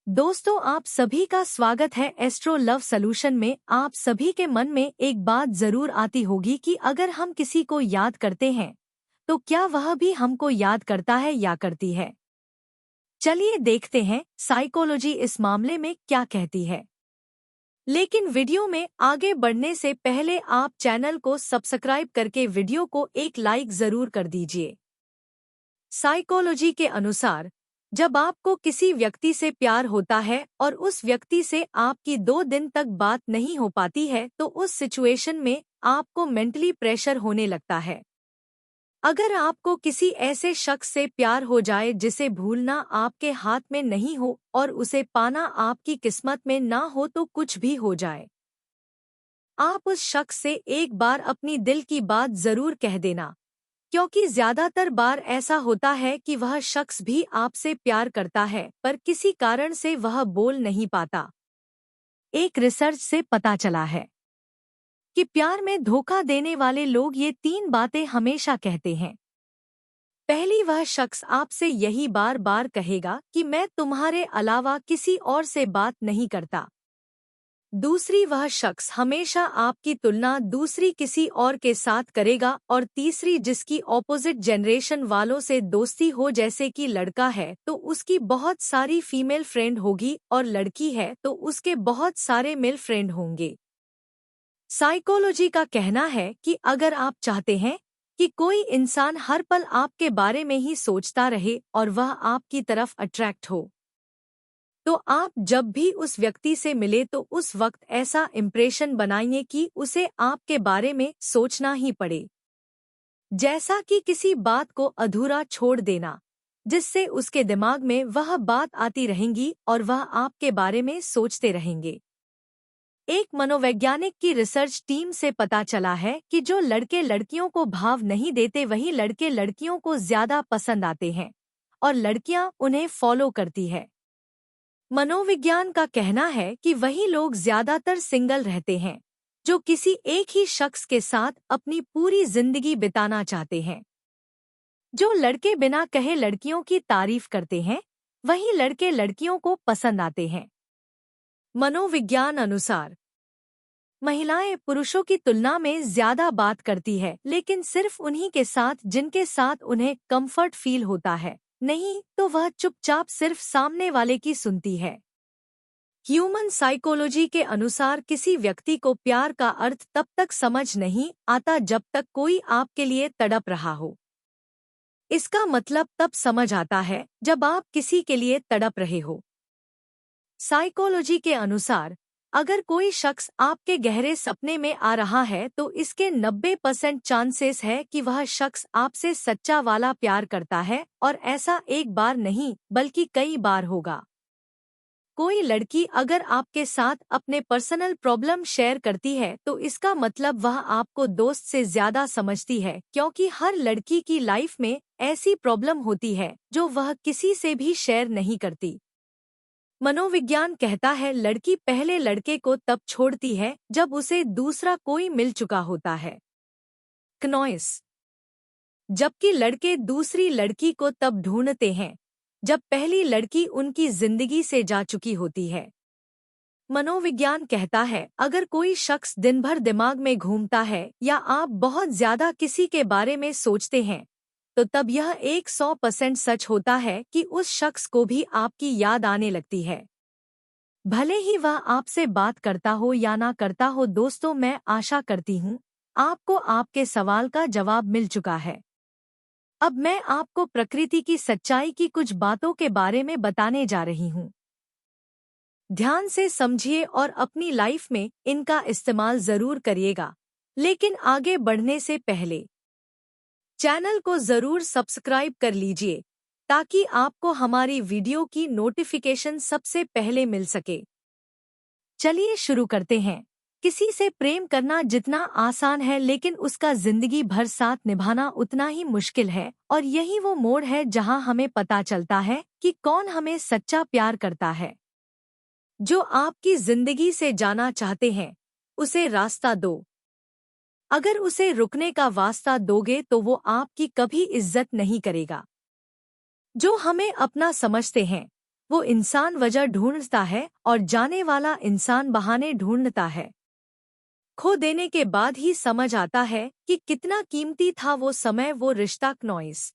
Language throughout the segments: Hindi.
दोस्तों, आप सभी का स्वागत है एस्ट्रो लव सॉल्यूशन में। आप सभी के मन में एक बात जरूर आती होगी कि अगर हम किसी को याद करते हैं तो क्या वह भी हमको याद करता है या करती है। चलिए देखते हैं साइकोलॉजी इस मामले में क्या कहती है। लेकिन वीडियो में आगे बढ़ने से पहले आप चैनल को सब्सक्राइब करके वीडियो को एक लाइक जरूर कर दीजिए। साइकोलॉजी के अनुसार जब आपको किसी व्यक्ति से प्यार होता है और उस व्यक्ति से आपकी 2 दिन तक बात नहीं हो पाती है तो उस सिचुएशन में आपको मेंटली प्रेशर होने लगता है। अगर आपको किसी ऐसे शख्स से प्यार हो जाए जिसे भूलना आपके हाथ में नहीं हो और उसे पाना आपकी किस्मत में ना हो तो कुछ भी हो जाए, आप उस शख्स से एक बार अपनी दिल की बात जरूर कह देना, क्योंकि ज्यादातर बार ऐसा होता है कि वह शख्स भी आपसे प्यार करता है पर किसी कारण से वह बोल नहीं पाता। एक रिसर्च से पता चला है कि प्यार में धोखा देने वाले लोग ये 3 बातें हमेशा कहते हैं। पहली, वह शख्स आपसे यही बार बार कहेगा कि मैं तुम्हारे अलावा किसी और से बात नहीं करता। दूसरी, वह शख्स हमेशा आपकी तुलना दूसरी किसी और के साथ करेगा। और तीसरी, जिसकी ऑपोजिट जनरेशन वालों से दोस्ती हो, जैसे कि लड़का है तो उसकी बहुत सारी फीमेल फ्रेंड होगी और लड़की है तो उसके बहुत सारे मेल फ्रेंड होंगे। साइकोलॉजी का कहना है कि अगर आप चाहते हैं कि कोई इंसान हर पल आपके बारे में ही सोचता रहे और वह आपकी तरफ अट्रैक्ट हो, तो आप जब भी उस व्यक्ति से मिले तो उस वक्त ऐसा इम्प्रेशन बनाइए कि उसे आपके बारे में सोचना ही पड़े, जैसा कि किसी बात को अधूरा छोड़ देना, जिससे उसके दिमाग में वह बात आती रहेंगी और वह आपके बारे में सोचते रहेंगे। एक मनोवैज्ञानिक की रिसर्च टीम से पता चला है कि जो लड़के लड़कियों को भाव नहीं देते वही लड़के लड़कियों को ज्यादा पसंद आते हैं और लड़कियां उन्हें फॉलो करती है। मनोविज्ञान का कहना है कि वही लोग ज्यादातर सिंगल रहते हैं जो किसी एक ही शख्स के साथ अपनी पूरी जिंदगी बिताना चाहते हैं। जो लड़के बिना कहे लड़कियों की तारीफ करते हैं वही लड़के लड़कियों को पसंद आते हैं। मनोविज्ञान अनुसार महिलाएं पुरुषों की तुलना में ज्यादा बात करती है, लेकिन सिर्फ उन्हीं के साथ जिनके साथ उन्हें कंफर्ट फील होता है, नहीं तो वह चुपचाप सिर्फ सामने वाले की सुनती है। ह्यूमन साइकोलॉजी के अनुसार किसी व्यक्ति को प्यार का अर्थ तब तक समझ नहीं आता जब तक कोई आपके लिए तड़प रहा हो। इसका मतलब तब समझ आता है जब आप किसी के लिए तड़प रहे हो। साइकोलॉजी के अनुसार अगर कोई शख्स आपके गहरे सपने में आ रहा है तो इसके 90% चांसेस है कि वह शख्स आपसे सच्चा वाला प्यार करता है, और ऐसा एक बार नहीं बल्कि कई बार होगा। कोई लड़की अगर आपके साथ अपने पर्सनल प्रॉब्लम शेयर करती है तो इसका मतलब वह आपको दोस्त से ज्यादा समझती है, क्योंकि हर लड़की की लाइफ में ऐसी प्रॉब्लम होती है जो वह किसी से भी शेयर नहीं करती। मनोविज्ञान कहता है लड़की पहले लड़के को तब छोड़ती है जब उसे दूसरा कोई मिल चुका होता है। क्नॉइस। जबकि लड़के दूसरी लड़की को तब ढूंढते हैं जब पहली लड़की उनकी जिंदगी से जा चुकी होती है। मनोविज्ञान कहता है अगर कोई शख्स दिन भर दिमाग में घूमता है या आप बहुत ज्यादा किसी के बारे में सोचते हैं तो तब यह 100% सच होता है कि उस शख्स को भी आपकी याद आने लगती है, भले ही वह आपसे बात करता हो या ना करता हो। दोस्तों, मैं आशा करती हूँ आपको आपके सवाल का जवाब मिल चुका है। अब मैं आपको प्रकृति की सच्चाई की कुछ बातों के बारे में बताने जा रही हूँ। ध्यान से समझिए और अपनी लाइफ में इनका इस्तेमाल जरूर करिएगा। लेकिन आगे बढ़ने से पहले चैनल को जरूर सब्सक्राइब कर लीजिए ताकि आपको हमारी वीडियो की नोटिफिकेशन सबसे पहले मिल सके। चलिए शुरू करते हैं। किसी से प्रेम करना जितना आसान है लेकिन उसका जिंदगी भर साथ निभाना उतना ही मुश्किल है, और यही वो मोड़ है जहां हमें पता चलता है कि कौन हमें सच्चा प्यार करता है। जो आपकी जिंदगी से जाना चाहते हैं उसे रास्ता दो। अगर उसे रुकने का वास्ता दोगे तो वो आपकी कभी इज्जत नहीं करेगा। जो हमें अपना समझते हैं वो इंसान वजह ढूंढता है और जाने वाला इंसान बहाने ढूंढता है। खो देने के बाद ही समझ आता है कि कितना कीमती था वो समय, वो रिश्ता। नॉइस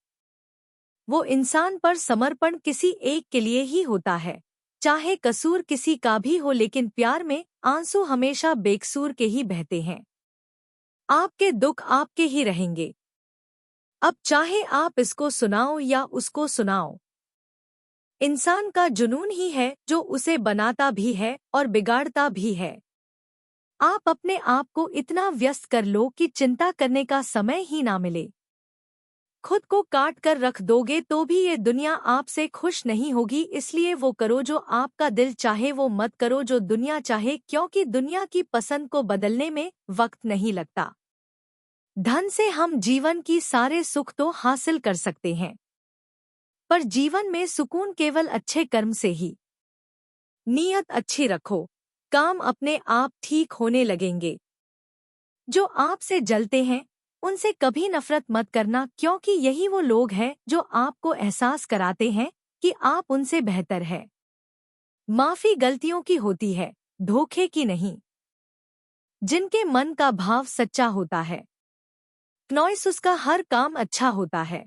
वो इंसान पर समर्पण किसी एक के लिए ही होता है, चाहे कसूर किसी का भी हो, लेकिन प्यार में आंसू हमेशा बेकसूर के ही बहते हैं। आपके दुख आपके ही रहेंगे, अब चाहे आप इसको सुनाओ या उसको सुनाओ। इंसान का जुनून ही है जो उसे बनाता भी है और बिगाड़ता भी है। आप अपने आप को इतना व्यस्त कर लो कि चिंता करने का समय ही ना मिले। खुद को काट कर रख दोगे तो भी ये दुनिया आपसे खुश नहीं होगी, इसलिए वो करो जो आपका दिल चाहे, वो मत करो जो दुनिया चाहे, क्योंकि दुनिया की पसंद को बदलने में वक्त नहीं लगता। धन से हम जीवन की सारे सुख तो हासिल कर सकते हैं, पर जीवन में सुकून केवल अच्छे कर्म से ही। नीयत अच्छी रखो, काम अपने आप ठीक होने लगेंगे। जो आपसे जलते हैं उनसे कभी नफरत मत करना, क्योंकि यही वो लोग हैं जो आपको एहसास कराते हैं कि आप उनसे बेहतर है। माफी गलतियों की होती है, धोखे की नहीं। जिनके मन का भाव सच्चा होता है, नॉइस उसका हर काम अच्छा होता है।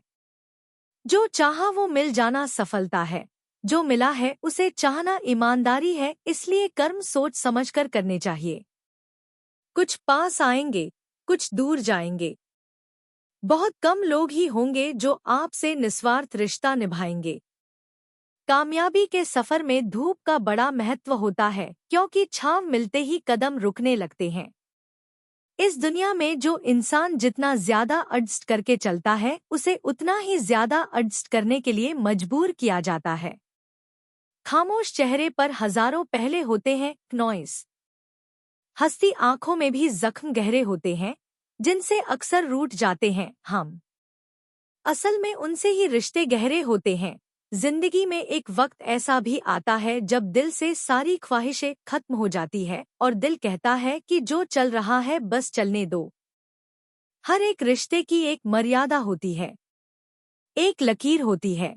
जो चाहा वो मिल जाना सफलता है, जो मिला है उसे चाहना ईमानदारी है, इसलिए कर्म सोच समझकर करने चाहिए। कुछ पास आएंगे, कुछ दूर जाएंगे। बहुत कम लोग ही होंगे जो आपसे निस्वार्थ रिश्ता निभाएंगे। कामयाबी के सफर में धूप का बड़ा महत्व होता है, क्योंकि छांव मिलते ही कदम रुकने लगते हैं। इस दुनिया में जो इंसान जितना ज्यादा एडजस्ट करके चलता है, उसे उतना ही ज्यादा एडजस्ट करने के लिए मजबूर किया जाता है। खामोश चेहरे पर हजारों पहले होते हैं, नॉइस। हंसती आंखों में भी जख्म गहरे होते हैं, जिनसे अक्सर रूठ जाते हैं हम। असल में उनसे ही रिश्ते गहरे होते हैं। जिंदगी में एक वक्त ऐसा भी आता है जब दिल से सारी ख्वाहिशें खत्म हो जाती है और दिल कहता है कि जो चल रहा है बस चलने दो। हर एक रिश्ते की एक मर्यादा होती है, एक लकीर होती है।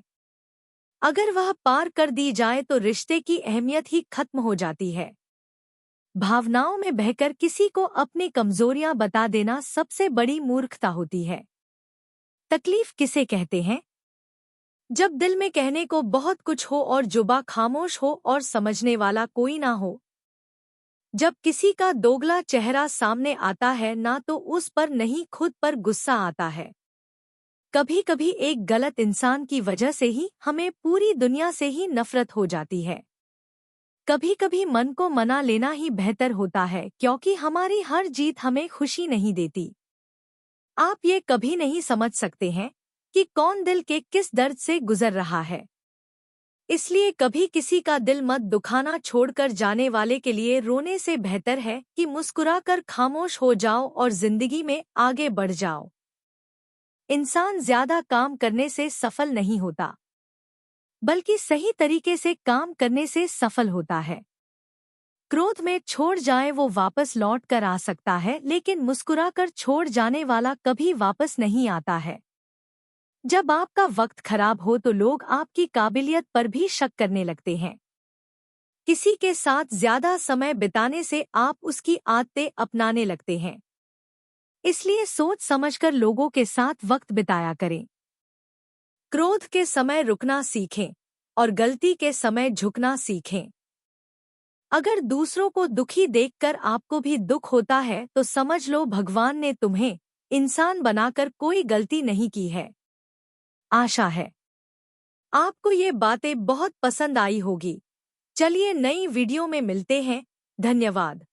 अगर वह पार कर दी जाए तो रिश्ते की अहमियत ही खत्म हो जाती है। भावनाओं में बहकर किसी को अपनी कमजोरियां बता देना सबसे बड़ी मूर्खता होती है। तकलीफ किसे कहते हैं? जब दिल में कहने को बहुत कुछ हो और जुबां खामोश हो और समझने वाला कोई ना हो। जब किसी का दोगला चेहरा सामने आता है, ना तो उस पर नहीं खुद पर गुस्सा आता है। कभी कभी एक गलत इंसान की वजह से ही हमें पूरी दुनिया से ही नफरत हो जाती है। कभी कभी मन को मना लेना ही बेहतर होता है, क्योंकि हमारी हर जीत हमें खुशी नहीं देती। आप ये कभी नहीं समझ सकते हैं कि कौन दिल के किस दर्द से गुजर रहा है। इसलिए कभी किसी का दिल मत दुखाना, छोड़कर जाने वाले के लिए रोने से बेहतर है कि मुस्कुराकर खामोश हो जाओ और जिंदगी में आगे बढ़ जाओ। इंसान ज्यादा काम करने से सफल नहीं होता, बल्कि सही तरीके से काम करने से सफल होता है। क्रोध में छोड़ जाए वो वापस लौट कर आ सकता है, लेकिन मुस्कुराकर छोड़ जाने वाला कभी वापस नहीं आता है। जब आपका वक्त खराब हो तो लोग आपकी काबिलियत पर भी शक करने लगते हैं। किसी के साथ ज्यादा समय बिताने से आप उसकी आदतें अपनाने लगते हैं। इसलिए सोच समझकर लोगों के साथ वक्त बिताया करें। क्रोध के समय रुकना सीखें और गलती के समय झुकना सीखें। अगर दूसरों को दुखी देखकर आपको भी दुख होता है तो समझ लो भगवान ने तुम्हें इंसान बनाकर कोई गलती नहीं की है। आशा है आपको ये बातें बहुत पसंद आई होगी। चलिए नई वीडियो में मिलते हैं। धन्यवाद।